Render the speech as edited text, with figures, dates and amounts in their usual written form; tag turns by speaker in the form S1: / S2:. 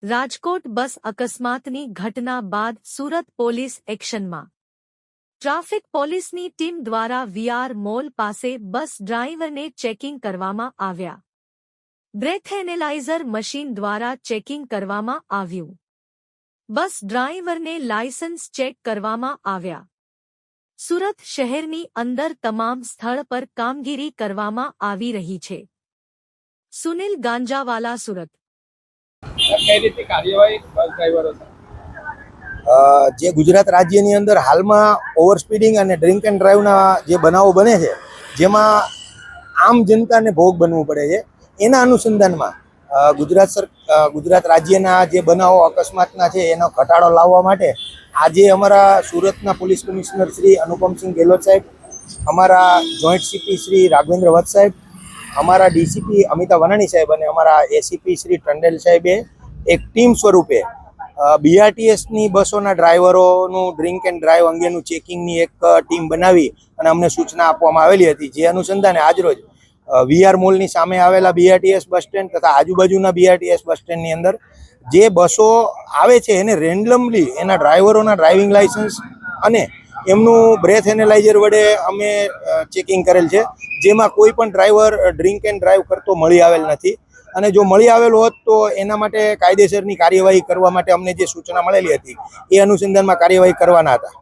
S1: રાજકોટ બસ અકસ્માતની ઘટના બાદ સુરત પોલીસ એક્શનમાં। ટ્રાફિક પોલીસની ટીમ દ્વારા વીઆર મોલ પાસે બસ ડ્રાઈવરને ચેકિંગ કરવામાં આવ્યા। બ્રેથ એનેલાઇઝર મશીન દ્વારા ચેકિંગ કરવામાં આવ્યું। બસ ડ્રાઈવરને લાયસન્સ ચેક કરવામાં આવ્યા। સુરત શહેરની અંદર તમામ સ્થળ પર કામગીરી કરવામાં આવી રહી છે। સુનિલ ગાંજાવાલા, સુરત।
S2: જે ગુજરાત રાજ્યની અંદર હાલમાં ઓવરસ્પીડિંગ અને ડ્રિંક એન્ડ ડ્રાઈવના જે બનાવો બને છે, જેમાં આમ જનતાને ભોગ બનવું પડે છે, એના અનુસંધાનમાં ગુજરાત રાજ્યના જે બનાવો અકસ્માતના છે એનો ઘટાડો લાવવા માટે આજે અમારા સુરતના પોલીસ કમિશનર શ્રી અનુપમસિંહ ગેહલોત સાહેબ, અમારા જોઈન્ટ સીપી શ્રી રાઘવેન્દ્ર વત્સ સાહેબ, અમારા ડીસીપી અમિતા વનાણી સાહેબ અને અમારા એસીપી શ્રી ટંડેલ સાહેબે એક ટીમ સ્વરૂપે બીઆરટીએસની બસોના ડ્રાઈવરોનું ડ્રિંક એન્ડ ડ્રાઈવ અંગેનું ચેકિંગની એક ટીમ બનાવી અને અમને સૂચના આપવામાં આવેલી હતી। જે અનુસંધાને આજરોજ વીઆર મોલની સામે આવેલા બીઆરટીએસ બસ સ્ટેન્ડ તથા આજુબાજુના બીઆરટીએસ બસ સ્ટેન્ડની અંદર જે બસો આવે છે એને રેન્ડમલી એના ડ્રાઈવરોના ડ્રાઇવિંગ લાયસન્સ અને એમનું બ્રેથ એનેલાઇઝર વડે અમે ચેકિંગ કરેલ છે, જેમાં કોઈ પણ ડ્રાઈવર ડ્રિંક એન્ડ ડ્રાઈવ કરતો મળી આવેલ નથી અને જો મળી આવેલો હોત તો એના માટે કાયદેસરની કાર્યવાહી કરવા માટે અમને જે સૂચના મળેલી હતી એ અનુસંધાનમાં કાર્યવાહી કરવાના હતા।